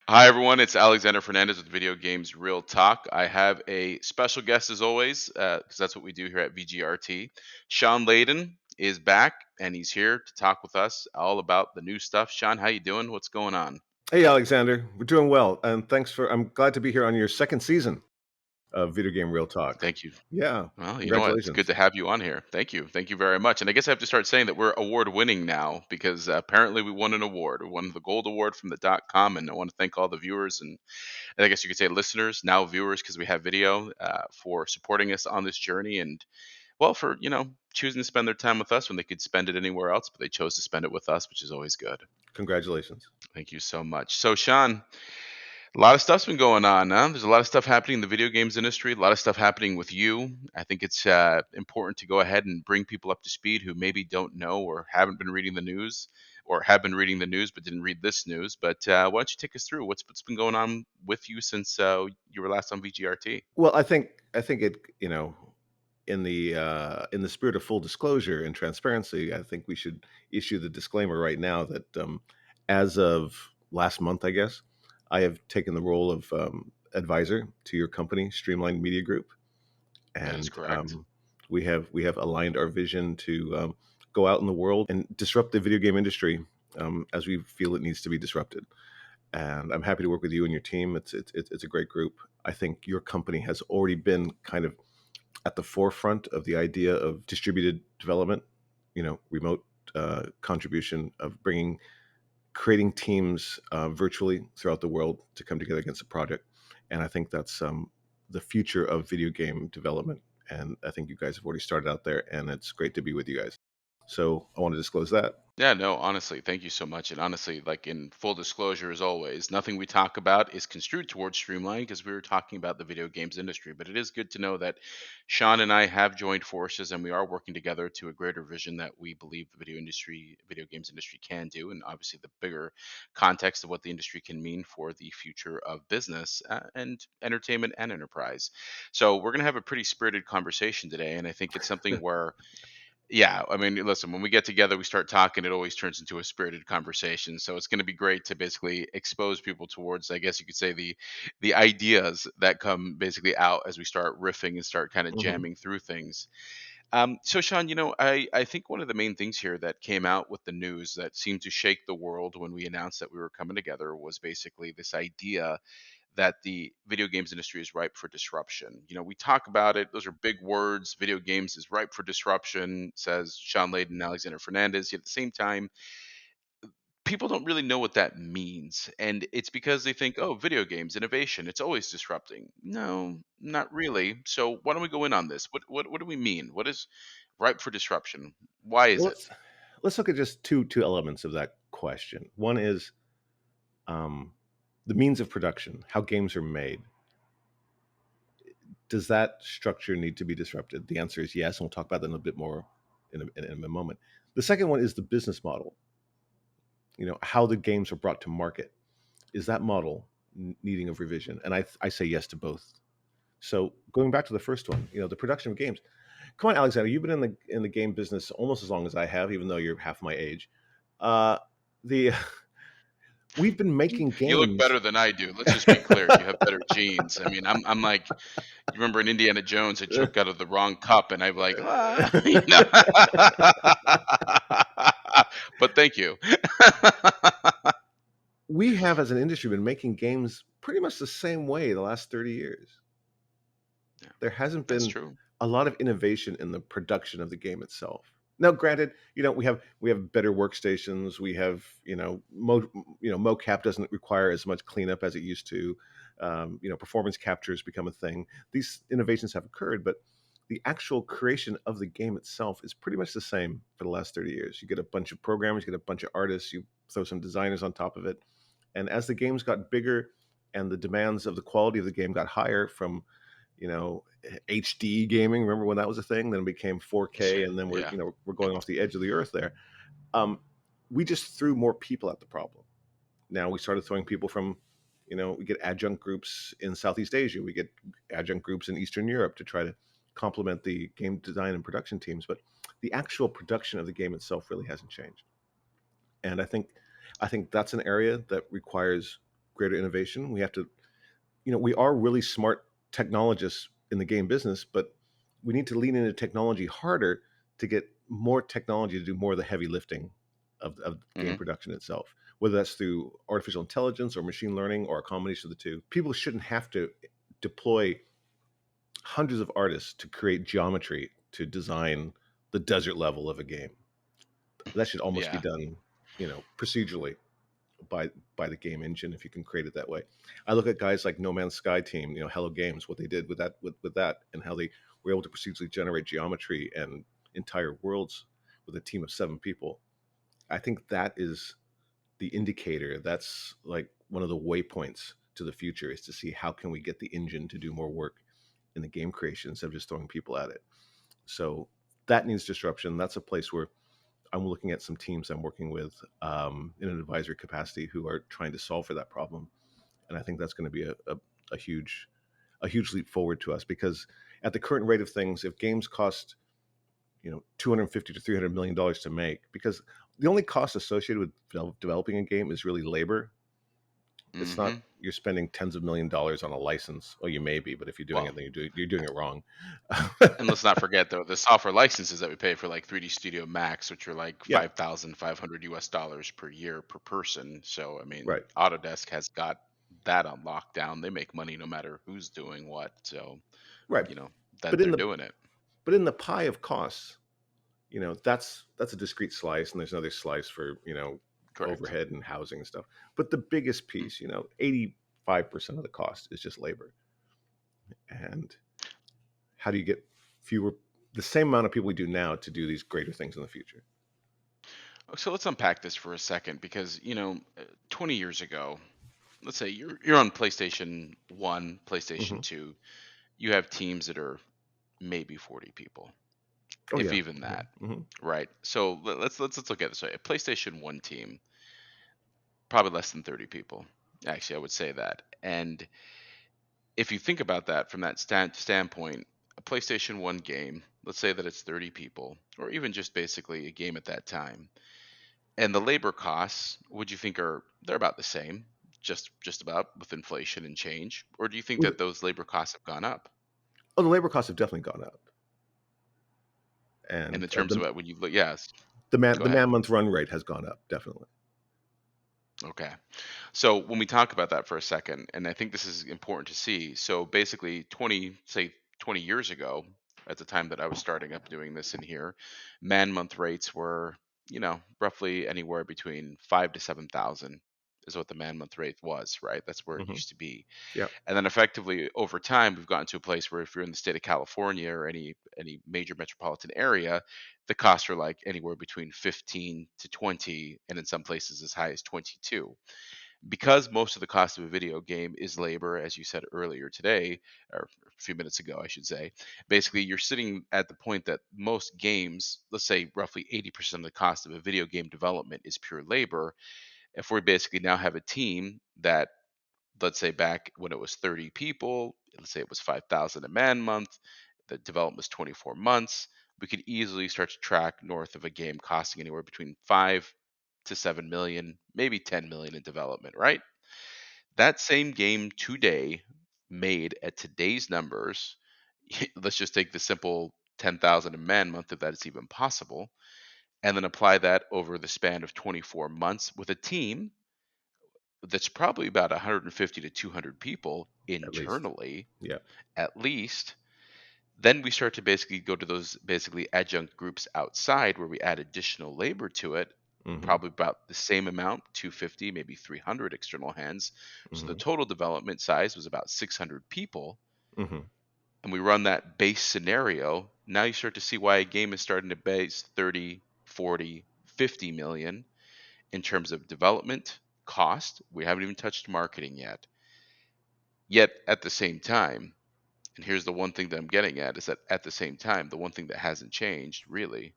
Hi, everyone. It's Alexander Fernandez with Video Games Real Talk. I have a special guest as always, because that's what we do here at VGRT. Shawn Layden is back, and he's here to talk with us all about the new stuff. Shawn, how you doing? What's going on? Hey, Alexander, we're doing well, and I'm glad to be here on your second season of Video Game Real Talk. Thank you. Yeah, Well, you know what? It's good congratulations. to have you on here. Thank you. Thank you very much. And I guess I have to start saying that we're award winning now because apparently we won an award. We won the gold award from the .com, and I want to thank all the viewers and I guess you could say listeners, now viewers, because we have video, for supporting us on this journey and, well, for, choosing to spend their time with us when they could spend it anywhere else, but they chose to spend it with us, which is always good. Congratulations. Thank you so much. So, Sean, a lot of stuff's been going on, huh? There's a lot of stuff happening in the video games industry, a lot of stuff happening with you. I think it's important to go ahead and bring people up to speed who maybe don't know or haven't been reading the news or have been reading the news but didn't read this news. But why don't you take us through what's been going on with you since you were last on VGRT? Well, I think it, in the spirit of full disclosure and transparency, I think we should issue the disclaimer right now that as of last month, I guess, I have taken the role of advisor to your company, Streamline Media Group, That is and correct. we have aligned our vision to go out in the world and disrupt the video game industry as we feel it needs to be disrupted. And I'm happy to work with you and your team. It's a great group. I think your company has already been kind of at the forefront of the idea of distributed development, remote contribution of creating teams virtually throughout the world to come together against a project. And I think that's the future of video game development. And I think you guys have already started out there, and it's great to be with you guys. So I want to disclose that. Yeah, no, honestly, thank you so much. And honestly, like in full disclosure, as always, nothing we talk about is construed towards Streamline because we were talking about the video games industry. But it is good to know that Sean and I have joined forces and we are working together to a greater vision that we believe the video games industry can do, and obviously the bigger context of what the industry can mean for the future of business and entertainment and enterprise. So we're going to have a pretty spirited conversation today, and I think it's something where yeah, I mean, listen, when we get together, we start talking, it always turns into a spirited conversation. So it's going to be great to basically expose people towards, I guess you could say, the ideas that come basically out as we start riffing and start kind of Hmm. jamming through things. So Sean, I think one of the main things here that came out with the news that seemed to shake the world when we announced that we were coming together was basically this idea that the video games industry is ripe for disruption. We talk about it; those are big words. Video games is ripe for disruption, says Shawn Layden and Alexander Fernandez. Yet at the same time, people don't really know what that means, and it's because they think, "Oh, video games, innovation, it's always disrupting." No, not really. So why don't we go in on this? What do we mean? What is ripe for disruption? Why is Well, it? let's look at just two elements of that question. One is um, the means of production, how games are made. Does that structure need to be disrupted? The answer is yes, and we'll talk about that in a bit more in a moment. The second one is the business model. How the games are brought to market. Is that model needing of revision? And I say yes to both. So going back to the first one, the production of games. Come on, Alexander, you've been in the game business almost as long as I have, even though you're half my age. Uh, the We've been making You look games. better than I do. Let's just be clear. You have better genes. I mean, I'm like, you remember in Indiana Jones, I choked out of the wrong cup, and I'm like, ah, but thank you. We have, as an industry, been making games pretty much the same way the last 30 years. Yeah, There hasn't that's been true. a lot of innovation in the production of the game itself. Now, granted, we have better workstations. We have mocap doesn't require as much cleanup as it used to. Performance capture has become a thing. These innovations have occurred, but the actual creation of the game itself is pretty much the same for the last 30 years. You get a bunch of programmers, you get a bunch of artists, you throw some designers on top of it, and as the games got bigger and the demands of the quality of the game got higher from you know HD gaming. Remember when that was a thing? Then it became 4K, and then we're Yeah. you know we're going off the edge of the earth there. Um, we just threw more people at the problem. Now we started throwing people from, we get adjunct groups in Southeast Asia, we get adjunct groups in Eastern Europe to try to complement the game design and production teams, but the actual production of the game itself really hasn't changed. And I think that's an area that requires greater innovation. We have to, we are really smart technologists in the game business, but we need to lean into technology harder to get more technology to do more of the heavy lifting of game Hmm. production itself, whether that's through artificial intelligence or machine learning or a combination of the two. People shouldn't have to deploy hundreds of artists to create geometry to design the desert level of a game. That should almost be Yeah. done, procedurally by the game engine if you can create it that way. I look at guys like No Man's Sky team, Hello Games, what they did with that, and how they were able to procedurally generate geometry and entire worlds with a team of 7 people. I think that is the indicator. That's like one of the waypoints to the future, is to see how can we get the engine to do more work in the game creation instead of just throwing people at it. So that needs disruption. That's a place where I'm looking at some teams I'm working with in an advisory capacity who are trying to solve for that problem, and I think that's going to be a huge leap forward to us, because at the current rate of things, if games cost 250 to $300 million to make, because the only cost associated with developing a game is really labor. It's not Hmm. you're spending tens of $1 millions on a license. Or you may be, but if you're doing Well, it, then you're doing it wrong. and let's not forget the software licenses that we pay for, like 3D Studio Max, which are like Yeah, 5,500 US dollars per year per person. So I mean, right, Autodesk has got that on lockdown. They make money no matter who's doing what. So right. you know that But in they're the doing it. pie of costs, that's a discrete slice, and there's another slice for Correct. overhead and housing and stuff. But the biggest Mm. piece, 85% of the cost is just labor. And how do you get fewer the same amount of people we do now to do these greater things in the future? So let's unpack this for a second, because 20 years ago, let's say you're on PlayStation 1, Hmm. PlayStation 2, you have teams that are maybe 40 people, Oh if yeah, even yeah. that, Hmm. right? So let's look at it this way. A PlayStation 1 team, probably less than 30 people. Actually, I would say that. And if you think about that from that standpoint, a PlayStation 1 game, let's say that it's 30 people, or even just basically a game at that time. And the labor costs, would you think they're about the same, just about, with inflation and change? Or do you think With that those labor costs have gone up? Oh, the labor costs have definitely gone up, And and in terms of when you look, yes, go the ahead. man month run rate has gone up definitely. Okay. So when we talk about that for a second, and I think this is important to see. So basically 20 years ago, at the time that I was starting up doing this in here, man month rates were, roughly anywhere between 5 to 7,000 is what the man month rate was, right? That's where it Hmm. used to be. Yeah. And then effectively over time, we've gotten to a place where if you're in the state of California or any major metropolitan area, the costs are like anywhere between 15 to 20, and in some places as high as 22. Because most of the cost of a video game is labor, as you said earlier today, or a few minutes ago, I should say. Basically, you're sitting at the point that most games, let's say roughly 80% of the cost of a video game development is pure labor. If we basically now have a team that, let's say back when it was 30 people, let's say it was 5,000 a man month, the development was 24 months, we could easily start to track north of a game costing anywhere between 5 to 7 million, maybe 10 million in development, right? That same game today, made at today's numbers, let's just take the simple 10,000 a man month, if that's even possible, and then apply that over the span of 24 months with a team that's probably about 150 to 200 people At least. internally, Yeah. at least. Then we start to basically go to those basically adjunct groups outside where we add additional labor to it, Hmm. probably about the same amount, 250, maybe 300 external hands. So the Hmm. total development size was about 600 people. Hmm. And we run that base scenario. Now you start to see why a game is starting to base 30, 40, 50 million in terms of development cost. We haven't even touched marketing yet. Yet at the same time, and here's the one thing that I'm getting at, is that at the same time, the one thing that hasn't changed really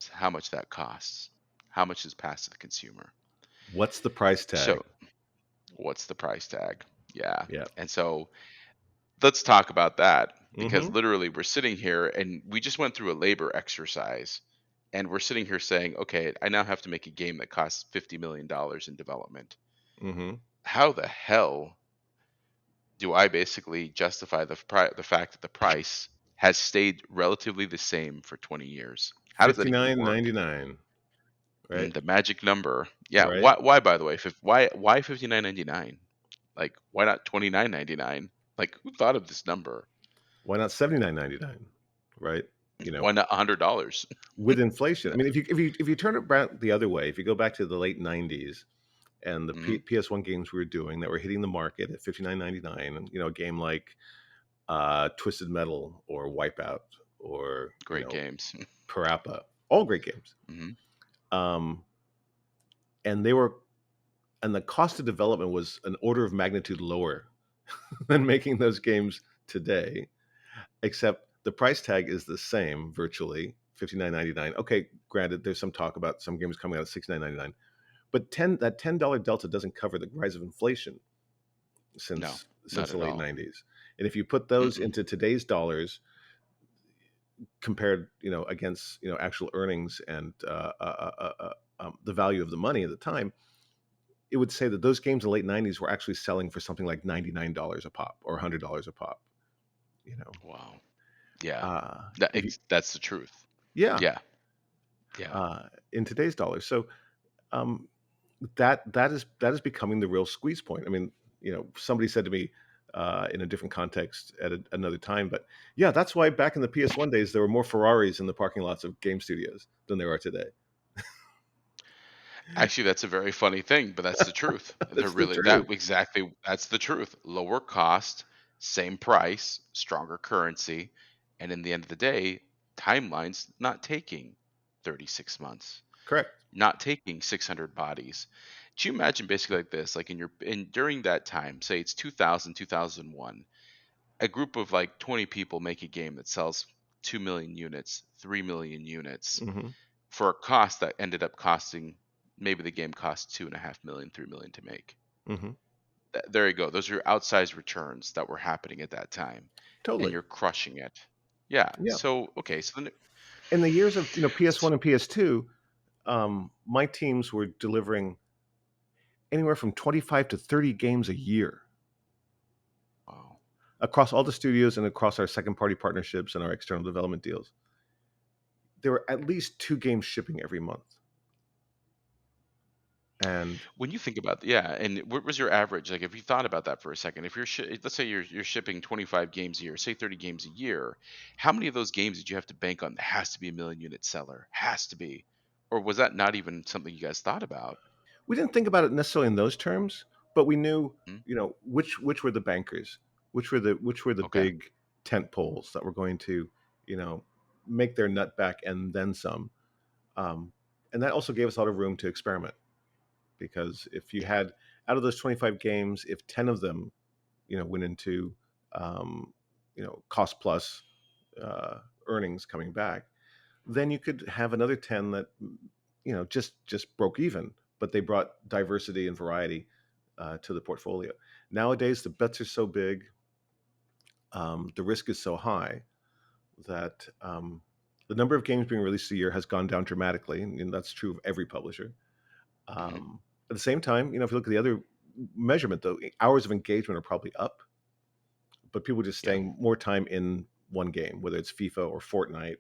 is how much that costs, how much is passed to the consumer. What's the price tag? So what's the price tag? Yeah. Yeah. And so let's talk about that, because Hmm. literally we're sitting here and we just went through a labor exercise, and we're sitting here saying, okay, I now have to make a game that costs $50 million in development. Mm-hmm. How the hell do I basically justify the fact that the price has stayed relatively the same for 20 years? How does that even work? 59.99, right? The magic number. Yeah. Right. Why by the way? Why 59.99? Like why not 29.99? Like who thought of this number? Why not 79.99? Right? You know, Why not $100? with inflation. I mean, if you turn it back the other way, if you go back to the late 90s and the Hmm. PS1 games we were doing that were hitting the market at 59.99, and a game like Twisted Metal or Wipeout or Great games. Parappa, all great games. Hmm. Um, and they were, and the cost of development was an order of magnitude lower than making those games today, except the price tag is the same virtually, 59.99. Okay, granted, there's some talk about some games coming out at 69.99, but $10 delta doesn't cover the rise of inflation No, since not the at late all. 90s. And if you put those Mm-mm. into today's dollars, compared, against, actual earnings and the value of the money at the time, it would say that those games in the late 90s were actually selling for something like $99 a pop or $100 a pop. You know, Wow. Yeah. if you, That's the truth. yeah, Yeah. Yeah. in today's dollars. So um, that is becoming the real squeeze point. I mean, somebody said to me in a different context at another time, but yeah, that's why back in the PS1 days there were more Ferraris in the parking lots of game studios than there are today. Actually, that's a very funny thing, but that's the truth. They're That's the really truth. that exactly that's the truth. Lower cost, same price, stronger currency, and in the end of the day, timelines not taking 36 months, Correct. not taking 600 bodies. Do you imagine basically like this, like in during that time, say it's 2000, 2001, a group of like 20 people make a game that sells 2 million units, 3 million units Hmm. for a cost that ended up costing, maybe the game cost 2.5 million, 3 million to make. Hmm. There you go. Those are outsized returns that were happening at that time, and Totally. you're crushing it. Yeah. Yeah. So okay. So then, In the years of PS1 and PS2, my teams were delivering anywhere from 25 to 30 games a year wow. across all the studios and across our second party partnerships and our external development deals. There were at least 2 games shipping every month. And When you think about yeah, and what was your average? Like, if you thought about that for a second, if let's say you're shipping 25 games a year, say 30 games a year, how many of those games did you have to bank on? That has to be a million unit seller, has to be, or was that not even something you guys thought about? we didn't think about it necessarily in those terms, but we knew, Hmm? which were the bankers, which were the Okay. big tent poles that were going to, you know, make their nut back and then some. And that also gave us a lot of room to experiment, because if you Yeah. had, out of those 25 games, if 10 of them, went into, um, cost plus earnings coming back, then you could have another 10 that, just broke even, but they brought diversity and variety to the portfolio. Nowadays the bets are so big, the risk is so high that, the number of games being released a year has gone down dramatically, and that's true of every publisher. Hmm. At the same time, if you look at the other measurement, though, hours of engagement are probably up, but people are just Yeah. staying more time in one game, whether it's FIFA or Fortnite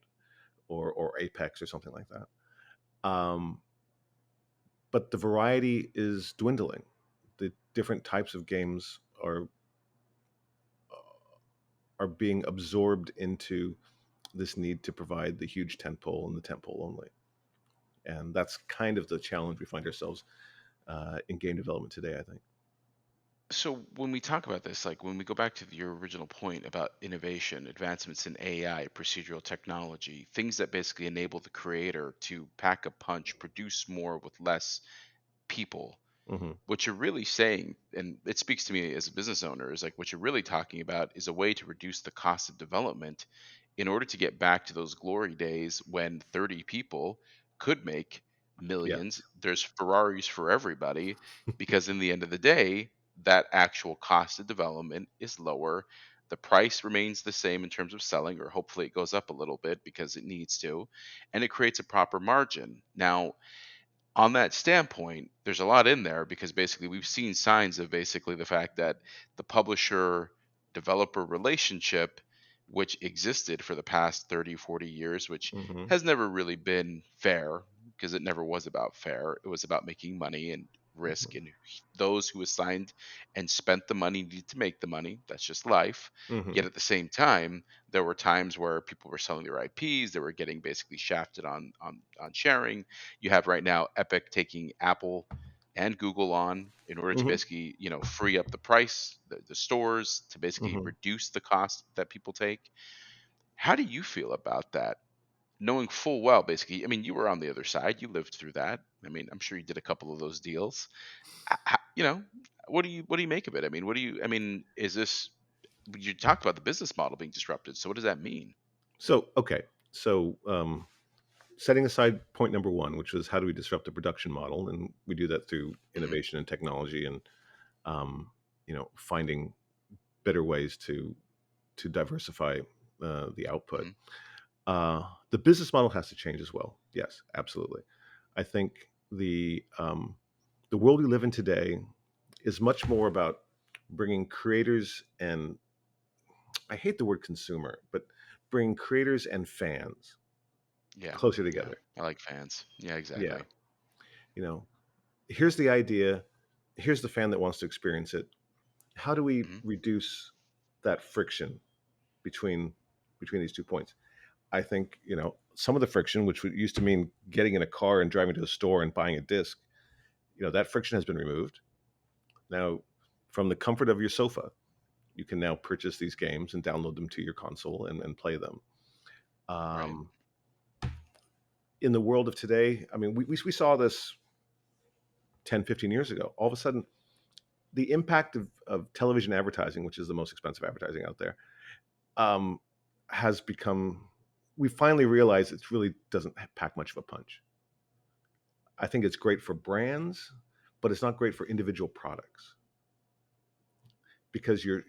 or Apex or something like that. Um, but the variety is dwindling. The different types of games are being absorbed into this need to provide the huge tentpole and the tentpole only. And that's kind of the challenge we find ourselves in game development today, I think. So when we talk about this, like when we go back to your original point about innovation, advancements in AI, procedural technology, things that basically enable the creator to pack a punch, produce more with less people, Hmm. what you're really saying, and it speaks to me as a business owner, is like what you're really talking about is a way to reduce the cost of development in order to get back to those glory days when 30 people could make Yeah. millions. There's Ferraris for everybody, because in the end of the day, that actual cost of development is lower. The price remains the same in terms of selling, or hopefully it goes up a little bit because it needs to, and it creates a proper margin. Now, on that standpoint, there's a lot in there because basically we've seen signs of basically the fact that the publisher developer relationship, which existed for the past 30, 40 years, which Hmm. has never really been fair because it never was about fair. It was about making money and risk. And those who assigned and spent the money need to make the money. That's just life. Hmm. Yet at the same time, there were times where people were selling their IPs, they were getting basically shafted on sharing. You have right now Epic taking Apple and Google on in order to Hmm. basically, free up the price, the stores to basically Hmm. reduce the cost that people take. How do you feel about that? Knowing full well, basically, I mean, you were on the other side, you lived through that. I mean, I'm sure you did a couple of those deals. You know, what do you make of it? I mean, I mean, is this you talked about the business model being disrupted. So what does that mean? So, okay. So, setting aside point number one, which was how do we disrupt the production model, and we do that through Hmm. innovation and technology, and finding better ways to diversify the output. Hmm. The business model has to change as well. Yes, absolutely. I think the world we live in today is much more about bringing creators and, I hate the word consumer, but bringing creators and fans Yeah, closer yeah, together. I like fans. Yeah, Yeah, exactly. you know, here's the idea, here's the fan that wants to experience it. How do we Hmm. reduce that friction between these 2 points? I think, some of the friction, which used to mean getting in a car and driving to a store and buying a disc, that friction has been removed. Now, from the comfort of your sofa, you can now purchase these games and download them to your console and play them. Right. Um, in the world of today, I mean, we saw this 10, 15 years ago. All of a sudden, the impact of television advertising, which is the most expensive advertising out there, um, has become, we finally realized it really doesn't pack much of a punch. I think it's great for brands, but it's not great for individual products because you're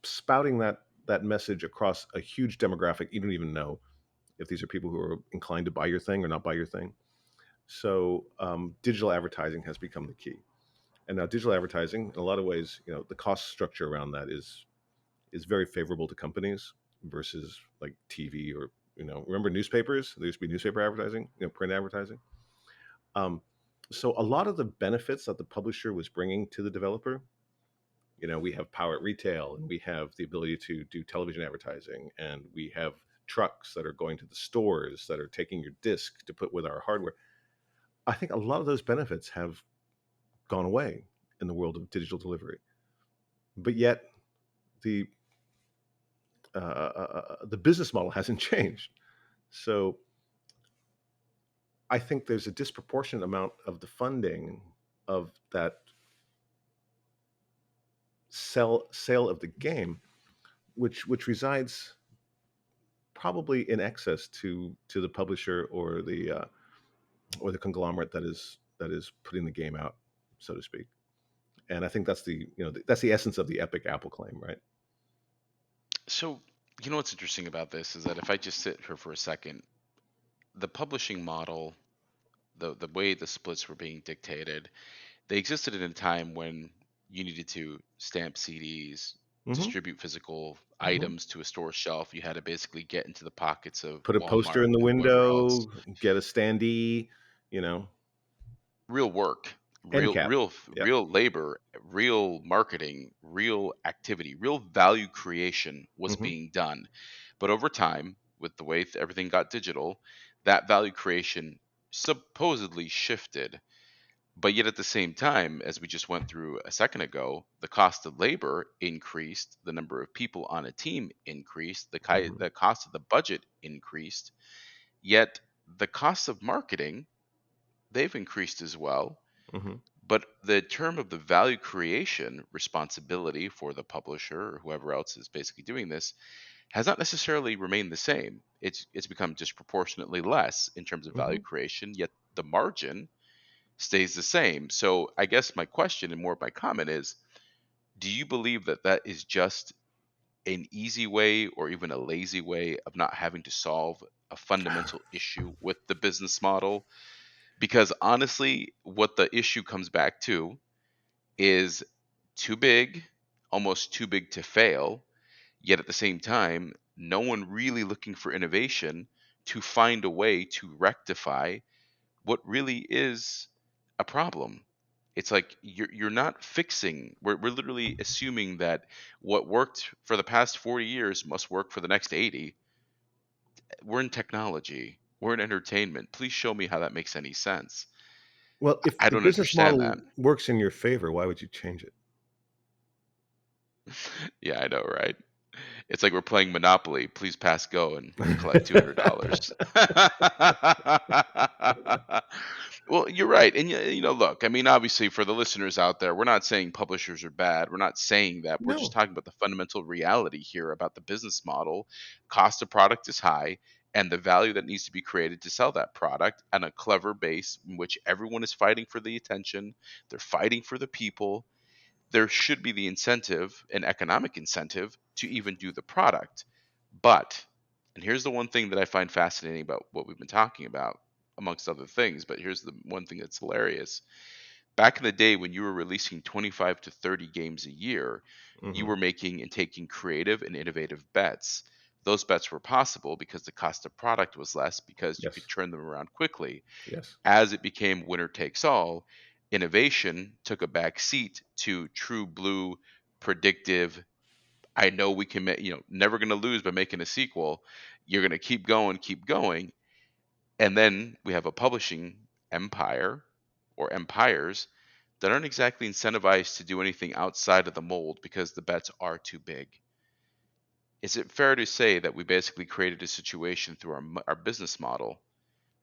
spouting that message across a huge demographic. You don't even know if these are people who are inclined to buy your thing or not buy your thing. So digital advertising has become the key. And now digital advertising, in a lot of ways, the cost structure around that is very favorable to companies versus like TV or, remember newspapers? There used to be newspaper advertising, print advertising. Um, so a lot of the benefits that the publisher was bringing to the developer, we have power at retail, and we have the ability to do television advertising, and we have trucks that are going to the stores that are taking your disc to put with our hardware. I think a lot of those benefits have gone away in the world of digital delivery, but yet the the business model hasn't changed. So I think there's a disproportionate amount of the funding of that sale of the game, which resides probably in excess to the publisher or the conglomerate that is putting the game out, so to speak. And I think that's the essence of the Epic Apple claim, right? So, what's interesting about this is that if I just sit here for a second, the publishing model, the way the splits were being dictated, they existed in a time when you needed to stamp CDs, Hmm. distribute physical Hmm. items to a store shelf. You had to basically get into the pockets of Put a poster Walmart in the and whoever else. window, get a standee, you know, Real work, end real cap. real Yeah. real labor, real marketing, real activity, real value creation was Hmm. being done. But over time, with the way everything got digital, that value creation supposedly shifted. But yet at the same time, as we just went through a second ago, the cost of labor increased, the number of people on a team increased, Hmm. the cost of the budget increased. Yet the cost of marketing, they've increased as well. Hmm. But the term of the value creation responsibility for the publisher or whoever else is basically doing this has not necessarily remained the same. It's become disproportionately less in terms of value Hmm. creation, yet the margin stays the same. So I guess my question and more of my comment is, do you believe that that is just an easy way or even a lazy way of not having to solve a fundamental issue with the business model? Because honestly, what the issue comes back to is too big, almost too big to fail, yet at the same time, no one really looking for innovation to find a way to rectify what really is a problem. It's like you're not fixing. We're literally assuming that what worked for the past 40 years must work for the next 80. We're in technology. We're in entertainment. Please show me how that makes any sense. Well, if I the don't business understand that. model works in your favor, why would you change it? Yeah, I know, right? It's like we're playing Monopoly. Please pass go and collect $200. Well, you're right. And look, I mean, obviously for the listeners out there, we're not saying publishers are bad. We're not saying that. We're just No. talking about the fundamental reality here about the business model. Cost of product is high and the value that needs to be created to sell that product on a clever base in which everyone is fighting for the attention, they're fighting for the people. There should be the incentive, an economic incentive, to even do the product. But, and here's the one thing that I find fascinating about what we've been talking about, amongst other things, but here's the one thing that's hilarious. Back in the day when you were releasing 25 to 30 games a year, you Hmm. were making and taking creative and innovative bets. Those bets were possible because the cost of product was less because you could Yes. turn them around quickly. Yes. As it became winner takes all, innovation took a back seat to true blue, predictive. I know we can make, never going to lose by making a sequel. You're going to keep going. And then we have a publishing empire or empires that aren't exactly incentivized to do anything outside of the mold because the bets are too big. Is it fair to say that we basically created a situation through our business model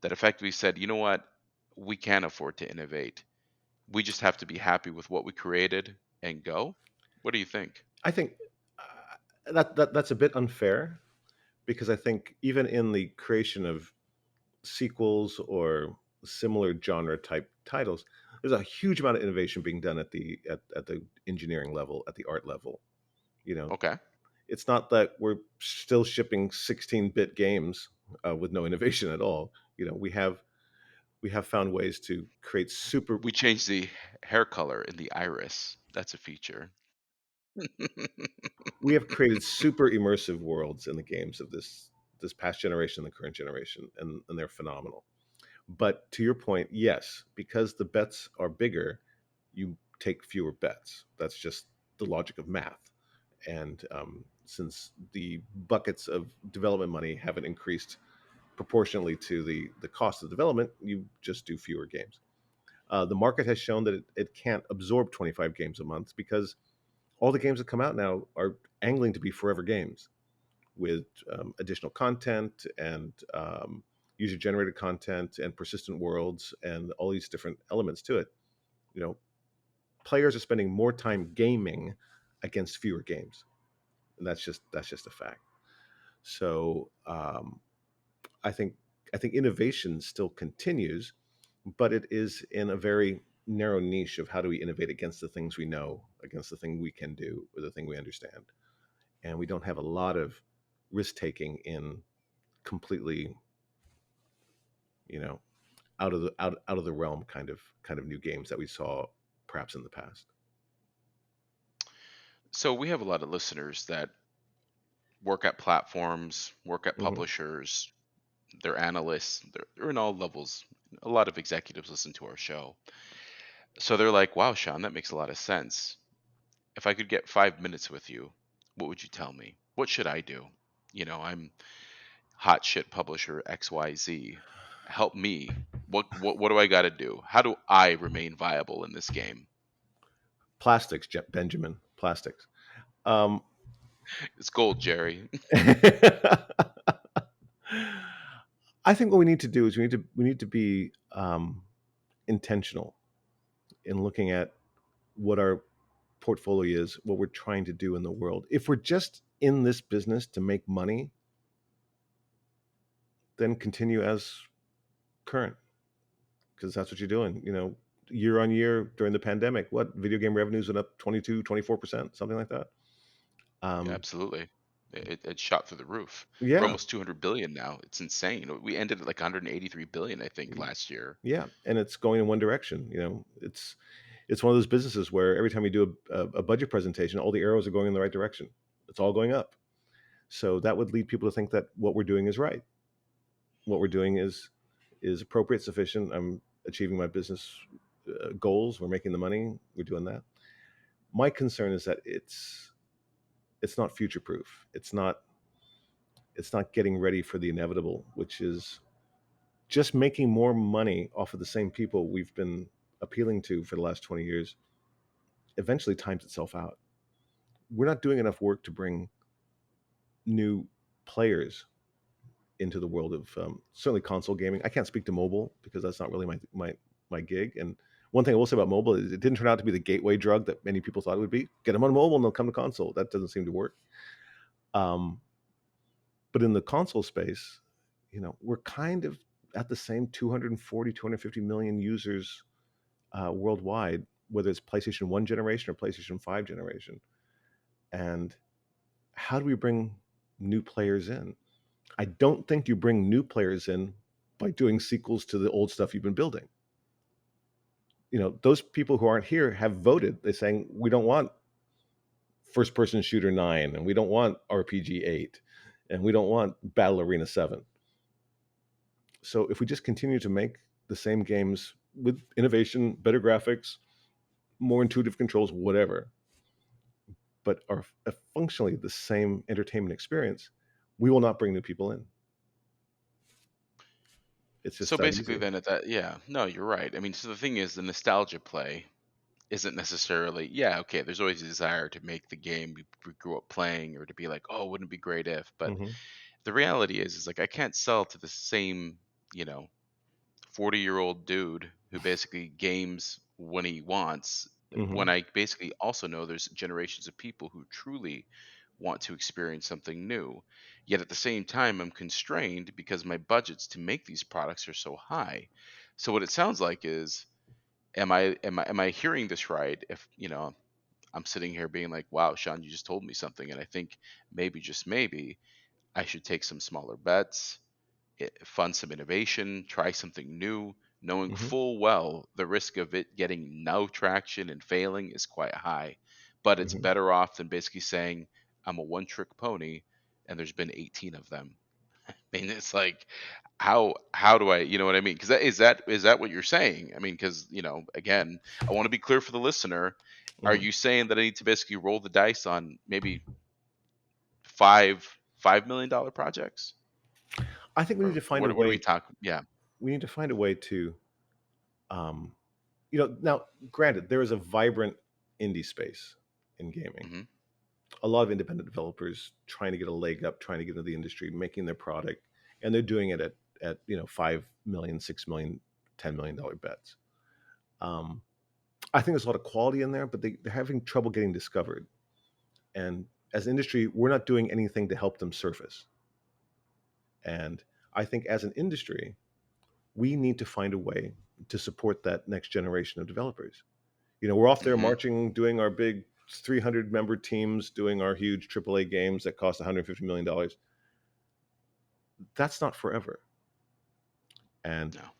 that effectively said, you know what, we can afford to innovate. We just have to be happy with what we created and go? What do you think? I think that's a bit unfair because I think even in the creation of sequels or similar genre type titles, there's a huge amount of innovation being done at the engineering level, at the art level. You know, Okay. it's not that we're still shipping 16-bit games with no innovation at all. You know, we have found ways to create super. We changed the hair color in the iris. That's a feature. We have created super immersive worlds in the games of this past generation, and the current generation, and they're phenomenal. But to your point, yes, because the bets are bigger, you take fewer bets. That's just the logic of math. And since the buckets of development money haven't increased proportionally to the cost of development, you just do fewer games. The market has shown that it can't absorb 25 games a month because all the games that come out now are angling to be forever games with additional content and user generated content and persistent worlds and all these different elements to it. You know, players are spending more time gaming against fewer games, and that's just a fact. So I think I think innovation still continues, but it is in a very narrow niche of how do we innovate against the things we know, against the thing we can do, or the thing we understand. And we don't have a lot of risk taking in completely, you know, out of the realm kind of new games that we saw perhaps in the past. So we have a lot of listeners that work at platforms, work at Hmm. publishers, they're analysts, they're in all levels. A lot of executives listen to our show. So they're like, wow, Sean, that makes a lot of sense. If I could get 5 minutes with you, what would you tell me? What should I do? I'm hot shit publisher XYZ. Help me. What do I got to do? How do I remain viable in this game? Plastics, Benjamin, plastics. Um, It's gold, Jerry. I think what we need to do is we need to be intentional in looking at what our portfolio is, what we're trying to do in the world. If we're just in this business to make money, then continue as current because that's what you're doing. You know, year on year during the pandemic, what video game revenues went up 22, 24%, something like that. Yeah, Um, absolutely. It shot through the roof. We're Yeah, almost 200 billion now. It's insane. We ended at like 183 billion, I think, y- last year. yeah, and it's going in one direction. It's one of those businesses where every time you do a budget presentation, all the arrows are going in the right direction. It's all going up. So that would lead people to think that what we're doing is right. What we're doing is appropriate, sufficient. I'm achieving my business goals. We're making the money. We're doing that. My concern is that it's not future proof. It's not getting ready for the inevitable, which is just making more money off of the same people we've been appealing to for the last 20 years. Eventually times itself out. We're not doing enough work to bring new players into the world of certainly console gaming. I can't speak to mobile because that's not really my gig. And one thing I will say about mobile is it didn't turn out to be the gateway drug that many people thought it would be. Get them on mobile and they'll come to console. That doesn't seem to work. Um, but in the console space, we're kind of at the same 240, 250 million users worldwide, whether it's PlayStation 1 generation or PlayStation 5 generation. And how do we bring new players in? I don't think you bring new players in by doing sequels to the old stuff you've been building. Those people who aren't here have voted. They're saying, we don't want first person shooter 9, and we don't want RPG 8, and we don't want Battle Arena 7. So if we just continue to make the same games with innovation, better graphics, more intuitive controls, whatever, but are functionally the same entertainment experience, we will not bring new people in. It's just So that basically, easy. then at that, yeah, no, you're right. I mean, so the thing is, the nostalgia play isn't necessarily, yeah, okay. There's always a desire to make the game we grew up playing, or to be like, oh, wouldn't it be great if? But Hmm. the reality is like I can't sell to the same, you know, 40-year-old dude who basically games when he wants, when Hmm. I basically also know there's generations of people who truly want to experience something new. Yet at the same time, I'm constrained because my budgets to make these products are so high. So what it sounds like is, am I hearing this right? If I'm sitting here being like, wow, Sean, you just told me something, and I think maybe, just maybe, I should take some smaller bets, fund some innovation, try something new, knowing Hmm. full well the risk of it getting no traction and failing is quite high. But it's Hmm. better off than basically saying, I'm a one trick pony and there's been 18 of them. I mean, it's like, how do I, you know what I mean? Because is that what you're saying? I mean, because again, I want to be clear for the listener. Are Hmm. you saying that I need to basically roll the dice on maybe $5 million projects, I think we need or to find a what are we way. talking? Yeah. We need to find a way to, um, now, granted, there is a vibrant indie space in gaming. Hmm. A lot of independent developers trying to get a leg up, trying to get into the industry, making their product, and they're doing it at 5 million, 6 million, $10 million bets. Um, I think there's a lot of quality in there, but they're having trouble getting discovered. And as an industry, we're not doing anything to help them surface. And I think as an industry, we need to find a way to support that next generation of developers. We're off there Hmm. marching, doing our big 300 member teams, doing our huge AAA games that cost $150 million. That's not forever. And No.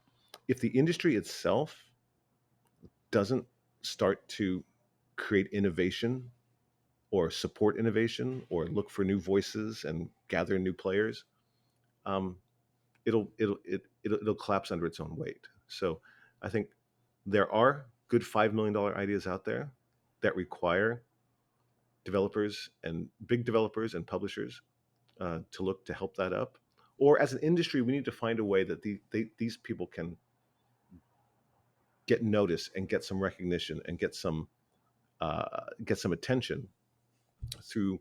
if the industry itself doesn't start to create innovation or support innovation or look for new voices and gather new players, um, it'll collapse under its own weight. So I think there are good $5 million ideas out there that require developers and big developers and publishers to look to help that up. Or as an industry, we need to find a way that these people can get notice and get some recognition and get some attention through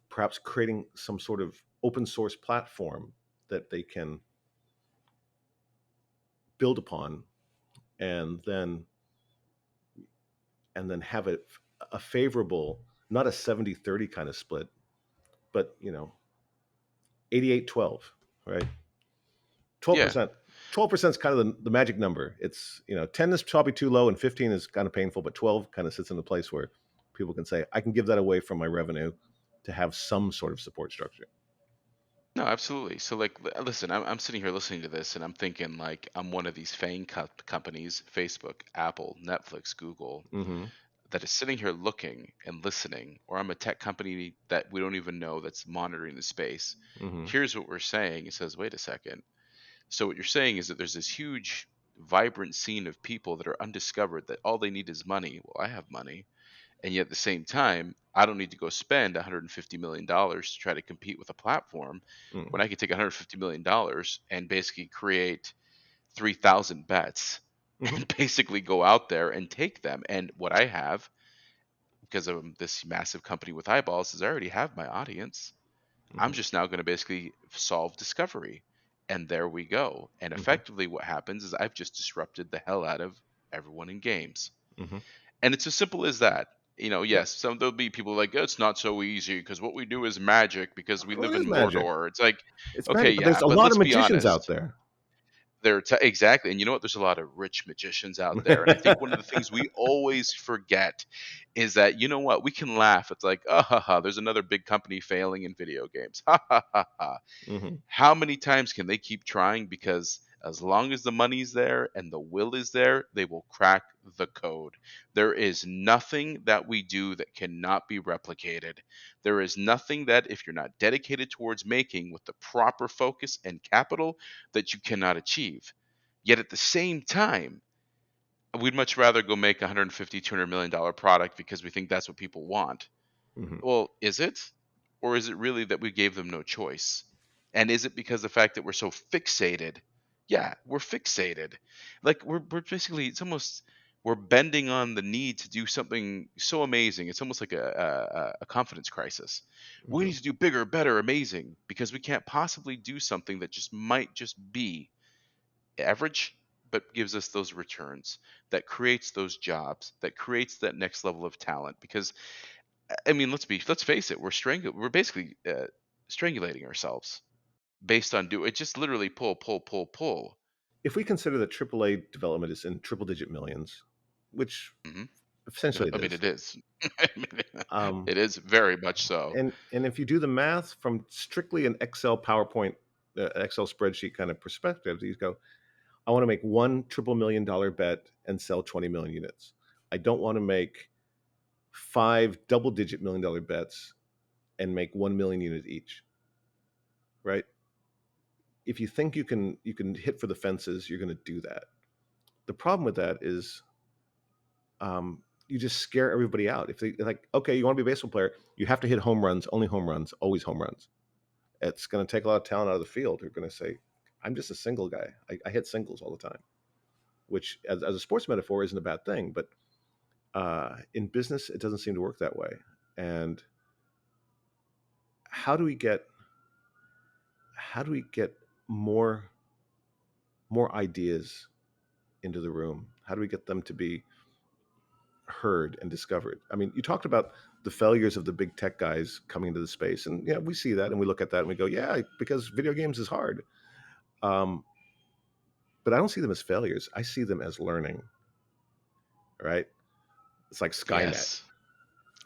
perhaps creating some sort of open source platform that they can build upon and then have a favorable, not a 70-30 kind of split, but 88-12, right? Yeah. 12%. 12% is kind of the magic number. It's 10 is probably too low and 15 is kind of painful, but 12 kind of sits in a place where people can say, I can give that away from my revenue to have some sort of support structure. No, absolutely. So, like, listen, I'm sitting here listening to this, and I'm thinking, like, I'm one of these FANG companies, Facebook, Apple, Netflix, Google, Mm-hmm. that is sitting here looking and listening, or I'm a tech company that we don't even know that's monitoring the space. Mm-hmm. Here's what we're saying. It says, wait a second. So, what you're saying is that there's this huge, vibrant scene of people that are undiscovered that all they need is money. Well, I have money. And yet at the same time, I don't need to go spend $150 million to try to compete with a platform Mm-hmm. when I could take $150 million and basically create 3,000 bets Mm-hmm. and basically go out there and take them. And what I have, because of this massive company with eyeballs, is I already have my audience. I'm just now going to basically solve discovery. And there we go. And Mm-hmm. effectively, what happens is I've just disrupted the hell out of everyone in games. Mm-hmm. And it's as simple as that. Yeah. Yes, there'll be people like, it's not so easy because what we do is magic because we Well, live it in is magic. Mordor. It's like, It's okay, magic, but there's yeah, a but lot let's of be magicians out honest. there. Exactly. And you know what? There's a lot of rich magicians out there. And I think one of the things we always forget is that, you know what? We can laugh. It's like, oh, ha, ha, there's another big company failing in video games. Ha, ha, ha, ha. Mm-hmm. How many times can they keep trying? Because as long as the money's there and the will is there, they will crack the code. There is nothing that we do that cannot be replicated. There is nothing that, if you're not dedicated towards making with the proper focus and capital, that you cannot achieve. Yet at the same time, we'd much rather go make a 150, $200 million product because we think that's what people want. Mm-hmm. Well, is it? Or is it really that we gave them no choice? And is it because the fact that we're so fixated? Yeah, we're fixated. Like we're basically it's almost we're bending on the need to do something so amazing. It's almost like a confidence crisis. We Mm-hmm. need to do bigger, better, amazing because we can't possibly do something that just might just be average, but gives us those returns, that creates those jobs, that creates that next level of talent. Because I mean, let's face it, we're basically strangulating ourselves based on do it just literally pull, pull, pull, pull. If we consider that AAA development is in triple digit millions, which Hmm. essentially it I mean, is, it is. I mean, um, it is very much so. and if you do the math from strictly an Excel PowerPoint, Excel spreadsheet kind of perspective, you go, I want to make one triple million dollar bet and sell 20 million units. I don't want to make five double digit $1 million bets and make 1 million units each, right? If you think you can hit for the fences, you're going to do that. The problem with that is you just scare everybody out. If they like, okay, you want to be a baseball player, you have to hit home runs, only home runs, always home runs. It's going to take a lot of talent out of the field. They're going to say, I'm just a single guy. I hit singles all the time, which as a sports metaphor isn't a bad thing, but in business, it doesn't seem to work that way. And how do we get more ideas into the room? How do we get them to be heard and discovered? I mean, you talked about the failures of the big tech guys coming into the space, and yeah, we see that and we look at that and we go, yeah, because video games is hard. Um, but I don't see them as failures. I see them as learning. Right? It's like Skynet. Yes.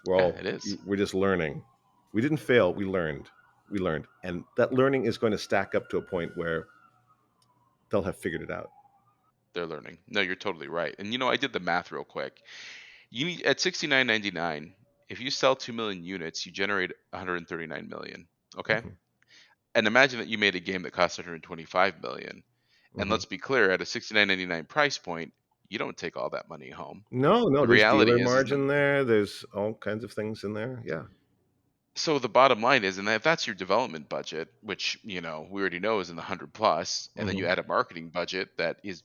We're Yeah, all it is. we're just learning. We didn't fail. We learned. We learned, and that learning is going to stack up to a point where they'll have figured it out. They're learning. No, you're totally right. And I did the math real quick. You need at 69.99, if you sell 2 million units, you generate 139 million. Okay? Hmm. And imagine that you made a game that costs 125 million. And Hmm. let's be clear, at a 69.99 price point, you don't take all that money home. No, no, The there's dealer reality is that margin there. There's all kinds of things in there. Yeah. so the bottom line is, and if that's your development budget, which we already know is in the 100 plus, and then you Hmm. add a marketing budget that is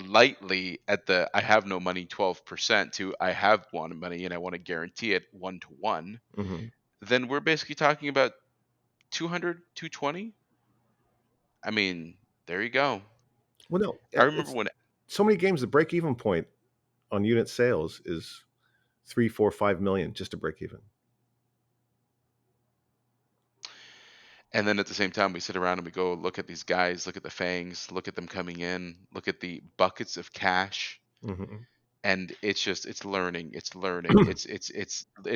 lightly at the I have no money 12% to I have one money and I want to guarantee it 1 to 1, Hmm. then we're basically talking about 200, 220. I mean, there you go. Well, no, I remember it's when so many games. The break even point on unit sales is 3, 4, 5 million just to break even. And then at the same time, we sit around and we go look at these guys, look at the fangs, look at them coming in, look at the buckets of cash. Hmm. and it's learning, it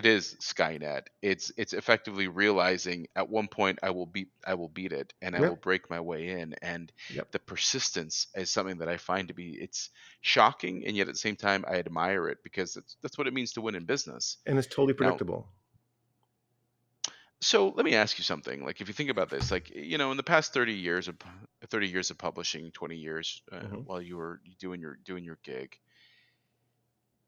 is Skynet. It's effectively realizing at one point I will beat it, and I will Yep, break my way in. And yep, the persistence is something that I find to be, it's shocking, and yet at the same time I admire it, because that's what it means to win in business. and it's totally Now, predictable. so let me ask you something. Like, if you think about this, like, in the past 30 years of 30 years of publishing, 20 years, Hmm. while you were doing your gig,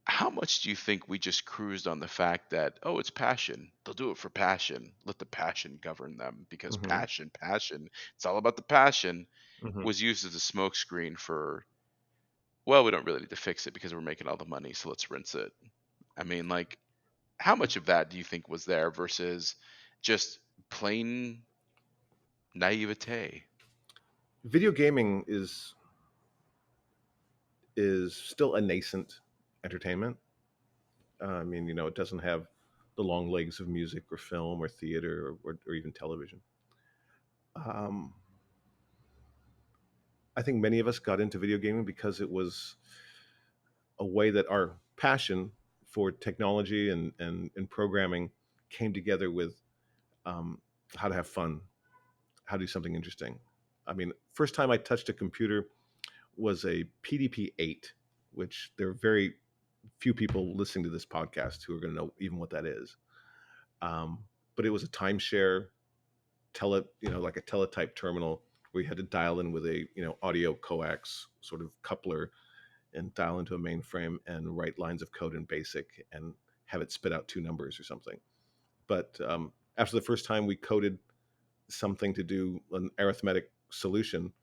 how much do you think we just cruised on the fact that, oh, it's passion, they'll do it for passion, let the passion govern them, because Hmm. passion, it's all about the passion, Hmm. was used as a smokescreen for, well, we don't really need to fix it because we're making all the money, so let's rinse it. I mean, like, how much of that do you think was there versus just plain naivete? Video gaming is still a nascent entertainment. I mean, it doesn't have the long legs of music or film or theater or even television. Um, I think many of us got into video gaming because it was a way that our passion for technology and programming came together with um, how to have fun, how to do something interesting. I mean, first time I touched a computer was a PDP-8, which there are very few people listening to this podcast who are going to know even what that is. Um, but it was a timeshare like a teletype terminal where you had to dial in with a audio coax sort of coupler and dial into a mainframe and write lines of code in BASIC and have it spit out two numbers or something. But after the first time we coded something to do an arithmetic solution,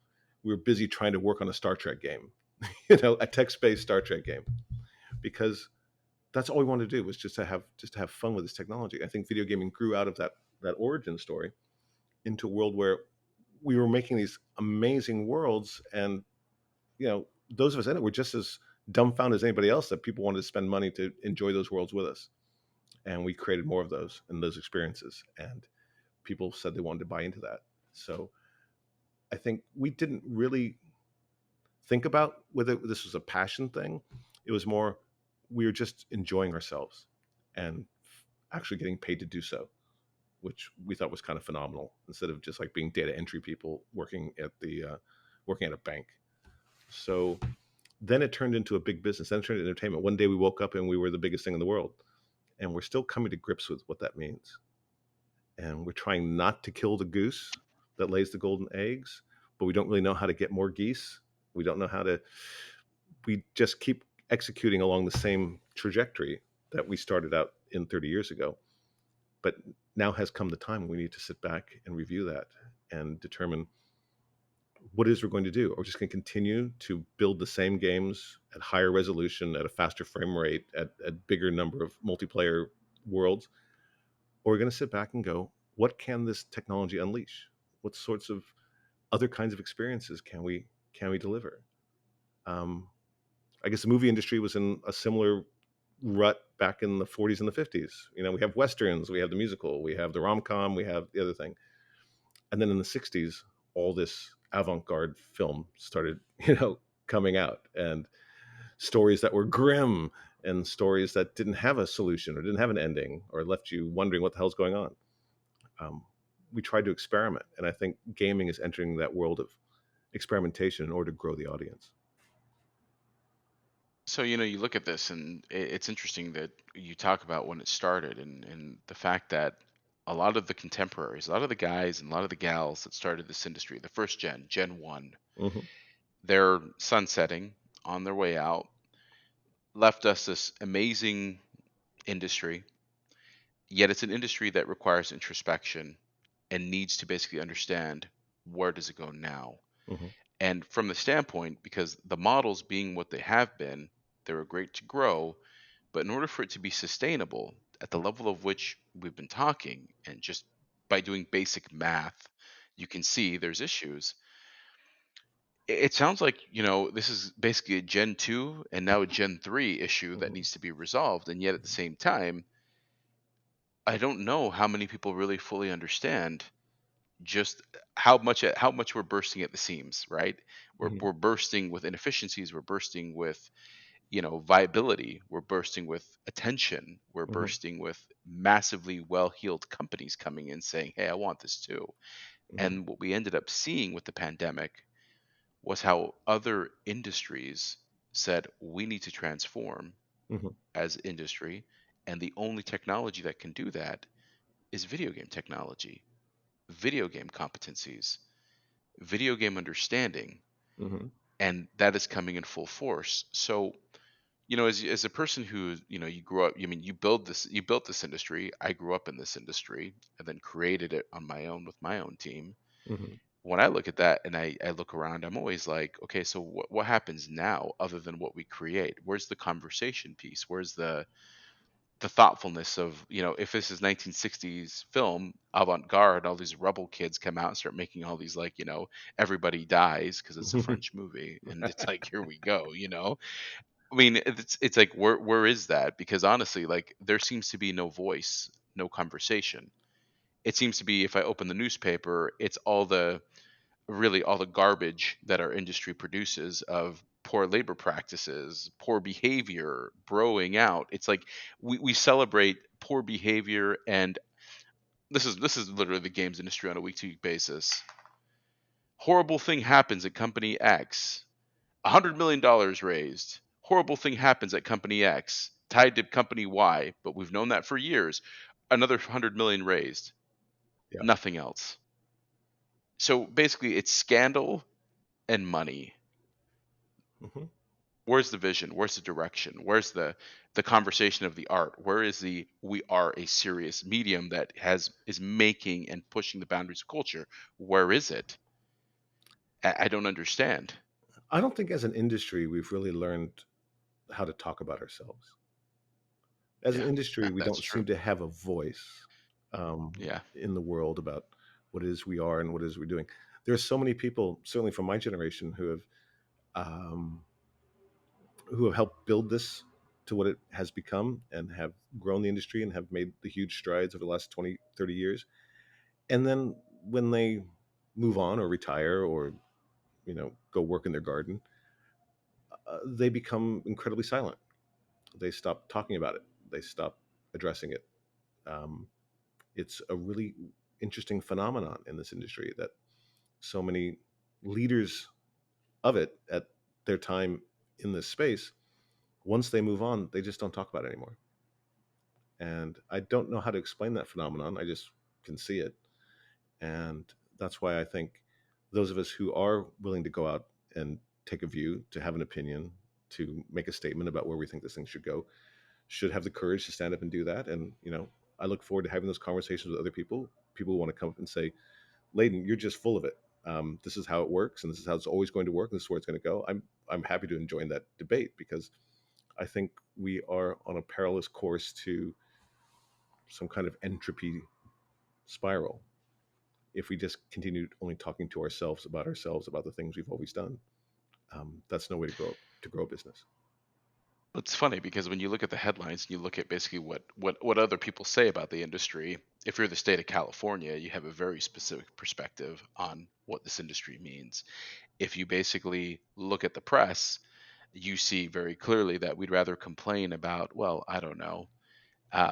we were busy trying to work on a Star Trek game, a text-based Star Trek game, because that's all we wanted to do was just to have fun with this technology. I think video gaming grew out of that origin story into a world where we were making these amazing worlds, and those of us in it were just as dumbfounded as anybody else that people wanted to spend money to enjoy those worlds with us. And we created more of those and those experiences, and people said they wanted to buy into that. So I think we didn't really think about whether this was a passion thing. It was more we were just enjoying ourselves and actually getting paid to do so, which we thought was kind of phenomenal. Instead of just like being data entry people working at a bank. So then it turned into a big business. Then it turned into entertainment. One day we woke up and we were the biggest thing in the world, and we're still coming to grips with what that means. And we're trying not to kill the goose that lays the golden eggs, but we don't really know how to get more geese. We don't know how to. We just keep executing along the same trajectory that we started out in 30 years ago. But now has come the time when we need to sit back and review that and determine what it is we're going to do. Are we just going to continue to build the same games at higher resolution, at a faster frame rate, at a bigger number of multiplayer worlds? Or are we going to sit back and go, what can this technology unleash? What sorts of other kinds of experiences can we deliver? Um, I guess the movie industry was in a similar rut back in the 40s and the 50s. We have westerns, we have the musical, we have the rom-com, we have the other thing. And then in the 60s, all this avant-garde film started, coming out, and stories that were grim and stories that didn't have a solution or didn't have an ending or left you wondering what the hell's going on. Um, we tried to experiment, and I think gaming is entering that world of experimentation in order to grow the audience. So, you look at this, and it's interesting that you talk about when it started, and the fact that a lot of the contemporaries, a lot of the guys and a lot of the gals that started this industry, the first Gen 1, Hmm. they're sunsetting on their way out, left us this amazing industry. Yet it's an industry that requires introspection and needs to basically understand, where does it go now? Hmm. And from the standpoint, because the models being what they have been, they were great to grow, but in order for it to be sustainable at the level of which we've been talking, and just by doing basic math, you can see there's issues. It sounds like, this is basically a Gen 2 and now a Gen 3 issue that Hmm. needs to be resolved. And yet at the same time, I don't know how many people really fully understand just how much we're bursting at the seams, right? We're Hmm. we're bursting with inefficiencies, we're bursting with viability. We're bursting with attention. We're Hmm. bursting with massively well-heeled companies coming in saying, "Hey, I want this too." Hmm. And what we ended up seeing with the pandemic was how other industries said, "We need to transform Hmm. as industry." And the only technology that can do that is video game technology, video game competencies, video game understanding, Hmm. and that is coming in full force. So, as a person who, you grew up, you built this industry. I grew up in this industry and then created it on my own with my own team. Hmm. When I look at that and I look around, I'm always like, okay, so what happens now other than what we create? Where's the conversation piece? Where's the thoughtfulness of, if this is 1960s film avant-garde, all these rebel kids come out and start making all these, like, everybody dies because it's a French movie, and it's like, here we go. I mean, it's like, where is that? Because honestly, like, there seems to be no voice, no conversation. It seems to be, if I open the newspaper, it's all the garbage that our industry produces of poor labor practices, poor behavior, broing out. It's like we celebrate poor behavior, and this is literally the games industry on a week to week basis. Horrible thing happens at company X. $100 million raised. Horrible thing happens at company X, tied to company Y, but we've known that for years. Another 100 million raised. Yeah. Nothing else. So basically, it's scandal and money. Hmm. Where's the vision? Where's the direction? Where's the conversation of the art? Where is the we are a serious medium that has is making and pushing the boundaries of culture? Where is it? I don't understand. I don't think as an industry we've really learned how to talk about ourselves. As an Yeah, industry, we that's don't true. seem to have a voice Yeah. in the world about what it is we are and what it is we're doing. There's so many people, certainly from my generation, um, who have helped build this to what it has become and have grown the industry and have made the huge strides over the last 20, 30 years. And then when they move on or retire or go work in their garden, they become incredibly silent. They stop talking about it. They stop addressing it. Um, it's a really interesting phenomenon in this industry that so many leaders of it at their time in this space, once they move on, they just don't talk about it anymore. And I don't know how to explain that phenomenon. I just can see it. And that's why I think those of us who are willing to go out and take a view, to have an opinion, to make a statement about where we think this thing should have the courage to stand up and do that. And, I look forward to having those conversations with other people, people who want to come up and say, Layden, you're just full of it. This is how it works, and this is how it's always going to work, and this is where it's going to go. I'm happy to join that debate because I think we are on a perilous course to some kind of entropy spiral if we just continue only talking to ourselves about the things we've always done. That's no way to grow a business. It's funny because when you look at the headlines and you look at basically what other people say about the industry, if you're the state of California, you have a very specific perspective on what this industry means. If you basically look at the press, you see very clearly that we'd rather complain about, well, I don't know,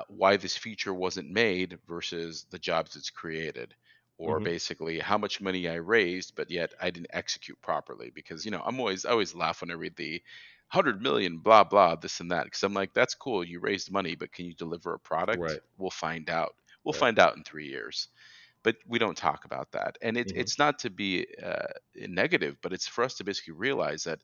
why this feature wasn't made versus the jobs it's created, or Hmm. basically how much money I raised, but yet I didn't execute properly. Because I always laugh when I read the 100 million blah blah this and that, because I'm like, that's cool, you raised money, but can you deliver a product? Right. We'll find out. We'll Right. find out in 3 years. But we don't talk about that, and it's Hmm. it's not to be negative, but it's for us to basically realize that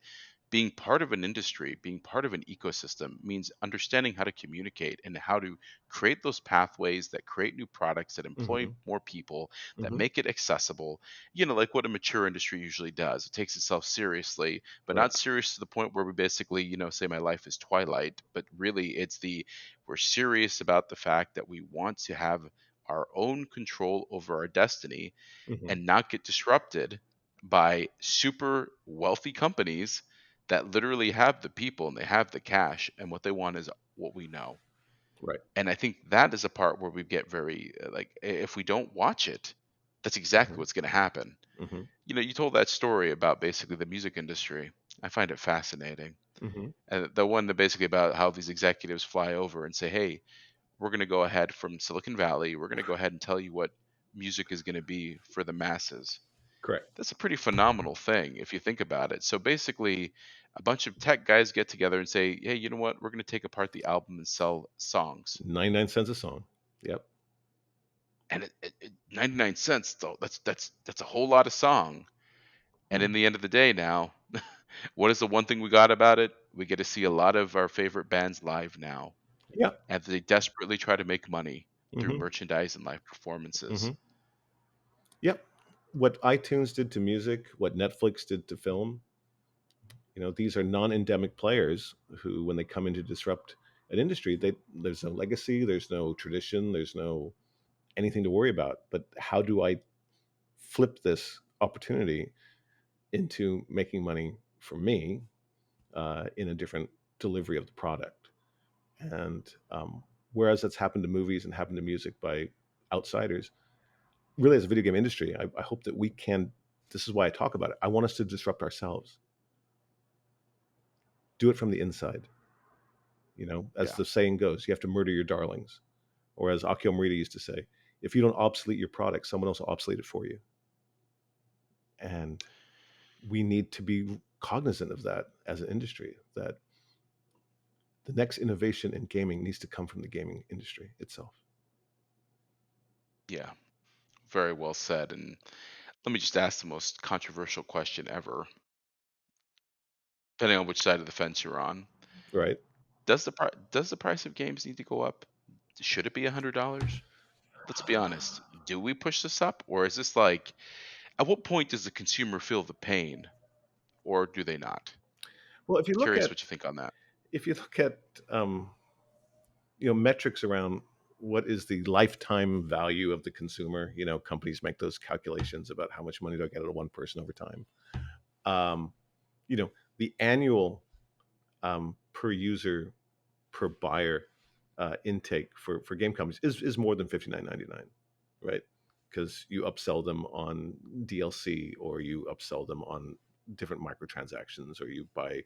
being part of an industry, being part of an ecosystem means understanding how to communicate and how to create those pathways that create new products that employ Hmm. more people, that Hmm. make it accessible, like what a mature industry usually does. It takes itself seriously, but Right. not serious to the point where we basically, say my life is Twilight, but really we're serious about the fact that we want to have our own control over our destiny Hmm. and not get disrupted by super wealthy companies that literally have the people and they have the cash, and what they want is what we know. Right. And I think that is a part where we get very like, if we don't watch it, that's exactly Hmm. what's going to happen. Hmm. You told that story about basically the music industry. I find it fascinating. Hmm. And the one that basically about how these executives fly over and say, "Hey, we're going to go ahead from Silicon Valley. We're going to go ahead and tell you what music is going to be for the masses." Correct. That's a pretty phenomenal thing if you think about it. So basically, a bunch of tech guys get together and say, "Hey, you know what? We're going to take apart the album and sell songs." 99 cents a song. Yep. And 99 cents though, that's a whole lot of song. And in Mhm. the end of the day now, what is the one thing we got about it? We get to see a lot of our favorite bands live now, Yeah. and they desperately try to make money through Hmm. merchandise and live performances. Hmm. Yep. What iTunes did to music, what Netflix did to film, these are non-endemic players who, when they come in to disrupt an industry, there's no legacy, there's no tradition, there's no anything to worry about. But how do I flip this opportunity into making money for me in a different delivery of the product? And whereas that's happened to movies and happened to music by outsiders, really as a video game industry, I hope that we can. This is why I talk about it. I want us to disrupt ourselves, do it from the inside. As Yeah. the saying goes, you have to murder your darlings. Or as Akio Morita used to say, if you don't obsolete your product, someone else will obsolete it for you. And we need to be cognizant of that as an industry, that the next innovation in gaming needs to come from the gaming industry itself. Yeah. Very well said. And let me just ask the most controversial question ever, depending on which side of the fence you're on. Right? Does the price of games need to go up? Should it be $100? Let's be honest. Do we push this up, or is this like, at what point does the consumer feel the pain, or do they not? Well, if you look Curious at what you think on that. if you look at metrics around what is the lifetime value of the consumer, companies make those calculations about how much money do I get out of one person over time. Um, the annual per user per buyer intake for game companies is more than $59.99, right? Because you upsell them on DLC, or you upsell them on different microtransactions, or you buy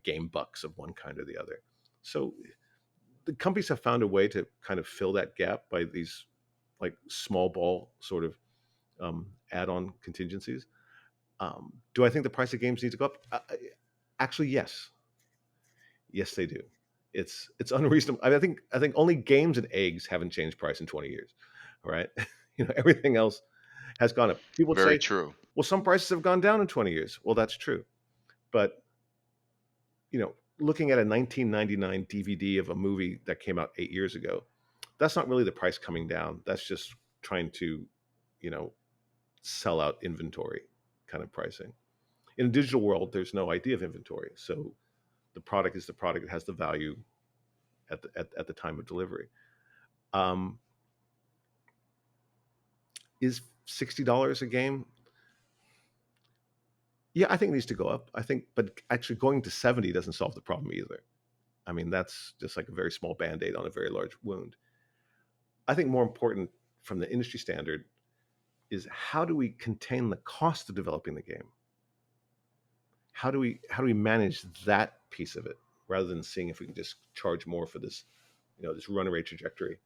game bucks of one kind or the other. So the companies have found a way to kind of fill that gap by these like small ball sort of add-on contingencies. Do I think the price of games needs to go up? Actually, yes. Yes, they do. It's unreasonable. I think only games and eggs haven't changed price in 20 years. All right. Everything else has gone up. People would Very say, true. well, some prices have gone down in 20 years. Well, that's true. But, looking at a 1999 DVD of a movie that came out 8 years ago, that's not really the price coming down. That's just trying to, you know, sell out inventory kind of pricing. In a digital world, there's no idea of inventory. So the product is the product. It has the value at the time of delivery. Um, is $60 a game? Yeah, I think it needs to go up. I think, but actually going to 70 doesn't solve the problem either. I mean, that's just like a very small band-aid on a very large wound. I think more important from the industry standard is how do we contain the cost of developing the game? How do we manage that piece of it rather than seeing if we can just charge more for this, this runaway trajectory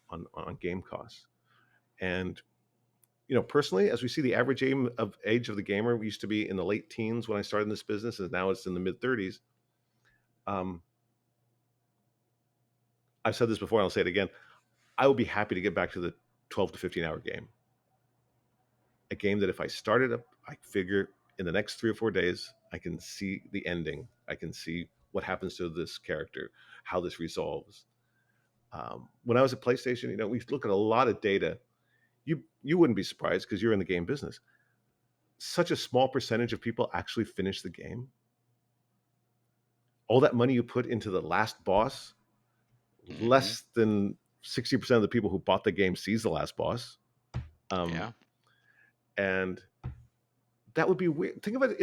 on game costs? And personally, as we see the average age of the gamer, we used to be in the late teens when I started in this business, and now it's in the mid 30s. Um, I've said this before, and I'll say it again. I would be happy to get back to the 12 to 15 hour game. A game that if I started up, I figure in the next 3 or 4 days, I can see the ending. I can see what happens to this character, how this resolves. When I was at PlayStation, we look at a lot of data. You wouldn't be surprised because you're in the game business. Such a small percentage of people actually finish the game. All that money you put into the last boss, Hmm. less than 60% of the people who bought the game sees the last boss. Um, Yeah. and that would be weird. Think about it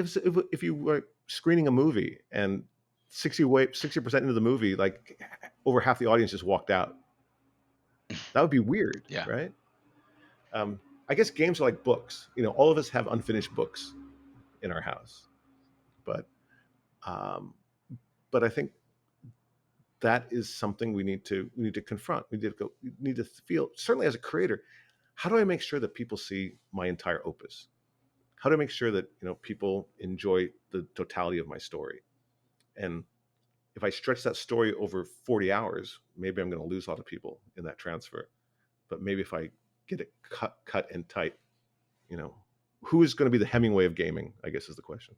if you were screening a movie and 60% into the movie, like over half the audience just walked out. That would be weird, Yeah. right? Um, I guess games are like books. All of us have unfinished books in our house, but Um, but I think that is something we need to confront. We need to feel, certainly as a creator, how do I make sure that people see my entire opus? How do I make sure that people enjoy the totality of my story? And if I stretch that story over 40 hours, maybe I'm going to lose a lot of people in that transfer. But maybe if I get it cut and tight, you know, who is going to be the Hemingway of gaming, I guess is the question.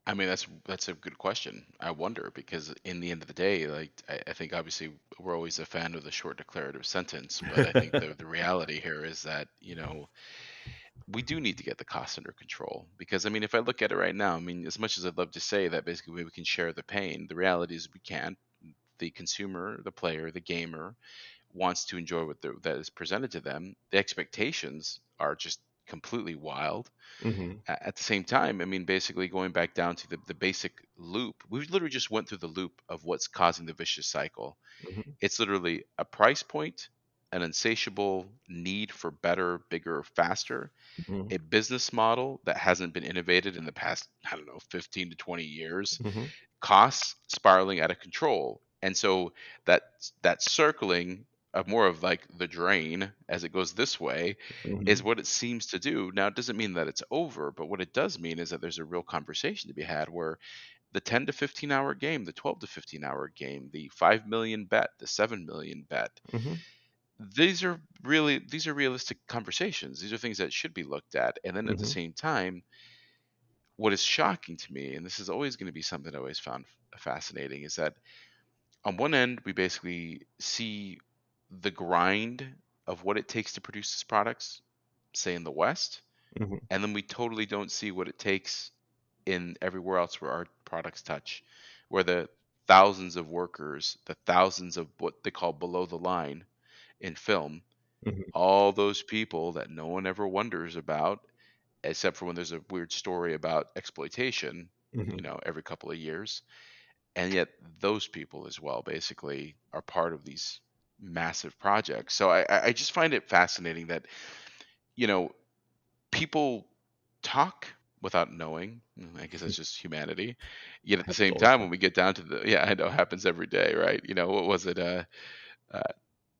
I mean, that's a good question. I wonder because in the end of the day, like I think obviously we're always a fan of the short declarative sentence, but I think the reality here is that we do need to get the cost under control because I mean, if I look at it right now, I mean, as much as I'd love to say that basically we can share the pain, the reality is we can't. The consumer, the player, the gamer wants to enjoy that is presented to them. The expectations are just completely wild. Hmm. At the same time, I mean, basically going back down to the basic loop, we literally just went through the loop of what's causing the vicious cycle. Hmm. It's literally a price point, an insatiable need for better, bigger, faster, Hmm. a business model that hasn't been innovated in the past, I don't know, 15 to 20 years, Hmm. costs spiraling out of control. And so that that circling of more of like the drain as it goes this way is Hmm. what it seems to do. Now it doesn't mean that it's over, but what it does mean is that there's a real conversation to be had where the 10 to 15 hour game, the 12 to 15-hour game, the 5 million bet, the 7 million bet, Hmm. these are realistic conversations. These are things that should be looked at. And then at the Hmm. same time, what is shocking to me, and this is always going to be something I always found fascinating, is that on one end, we basically see the grind of what it takes to produce these products, say in the West, Hmm. and then we totally don't see what it takes in everywhere else where our products touch, where the thousands of workers, the thousands of what they call below the line in film, Hmm. all those people that no one ever wonders about, except for when there's a weird story about exploitation, Hmm. every couple of years. And yet those people as well basically are part of these massive projects. So I just find it fascinating that, you know, people talk without knowing. I guess that's just humanity. Yet at the Happens same all the time, time. when we get down to yeah, I know it happens every day, right? What was it? Uh,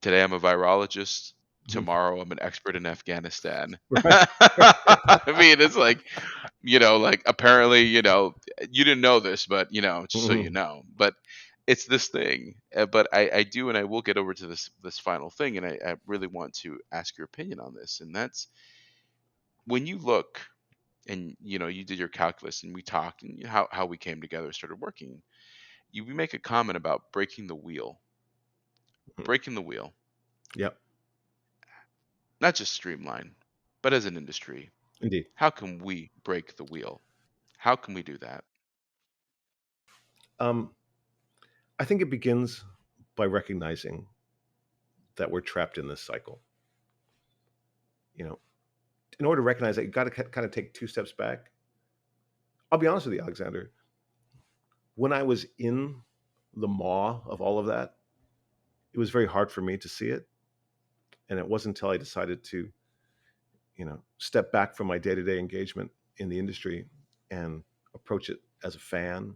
Today I'm a virologist. Tomorrow I'm an expert in Afghanistan. Right. I mean, it's like apparently, you didn't know this, but just so you Hmm. know. But it's this thing. But I do, and I will get over to this final thing, and I really want to ask your opinion on this, and that's when you look and you did your calculus and we talked and how we came together, started working. We make a comment about breaking the wheel, Yep. not just Streamline, but as an industry. Indeed. How can we break the wheel? How can we do that? Um, I think it begins by recognizing that we're trapped in this cycle. You know, in order to recognize that, you got to kind of take two steps back. I'll be honest with you, Alexander. When I was in the maw of all of that, it was very hard for me to see it. And it wasn't until I decided to, step back from my day to day engagement in the industry and approach it as a fan,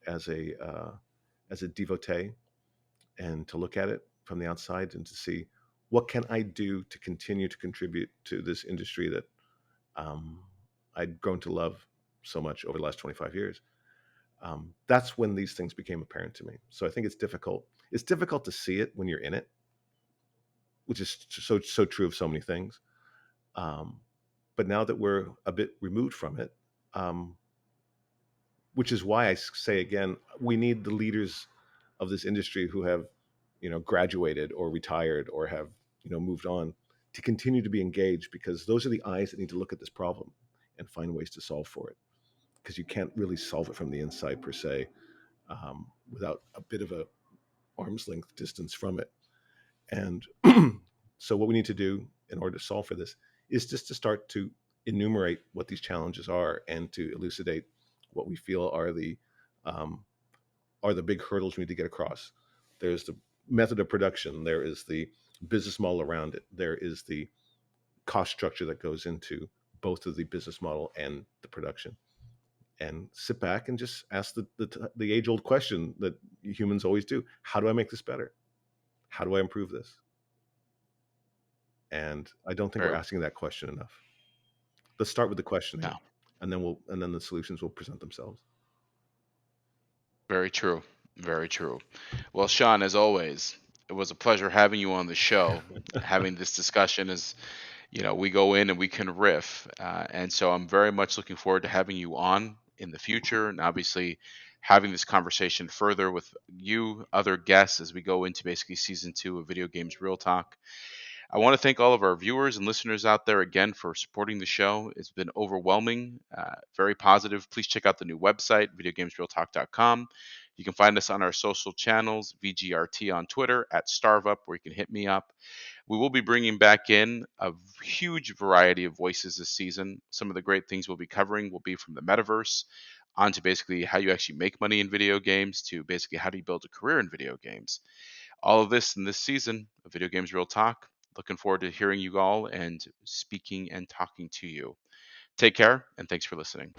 as a devotee, and to look at it from the outside and to see what can I do to continue to contribute to this industry that I'd grown to love so much over the last 25 years. That's when these things became apparent to me. So I think it's difficult. It's difficult to see it when you're in it, which is so true of so many things. Um, but now that we're a bit removed from it, um, which is why I say again, we need the leaders of this industry who have, graduated or retired or have, moved on to continue to be engaged, because those are the eyes that need to look at this problem and find ways to solve for it. Because you can't really solve it from the inside per se, without a bit of a arm's length distance from it. And so what we need to do in order to solve for this is just to start to enumerate what these challenges are and to elucidate what we feel um, are the big hurdles we need to get across. There's the method of production. There is the business model around it. There is the cost structure that goes into both of the business model and the production. and sit back and just ask the age old question that humans always do: how do I make this better? How do I improve this? And I don't think we're Very, asking that question enough. Let's start with the questioning, no, and then the solutions will present themselves. very true. Very true. Well, Shawn, as always, it was a pleasure having you on the show. Having this discussion is, we go in and we can riff. And so I'm very much looking forward to having you on in the future, and obviously having this conversation further with you, other guests, as we go into basically season 2 of Video Games Real Talk. I want to thank all of our viewers and listeners out there again for supporting the show. It's been overwhelming, very positive. Please check out the new website, videogamesrealtalk.com. You can find us on our social channels, VGRT on Twitter, at StarvUp, where you can hit me up. We will be bringing back in a huge variety of voices this season. Some of the great things we'll be covering will be from the metaverse on to basically how you actually make money in video games to basically how do you build a career in video games. All of this in this season of Video Games Real Talk. Looking forward to hearing you all and speaking and talking to you. Take care, and thanks for listening.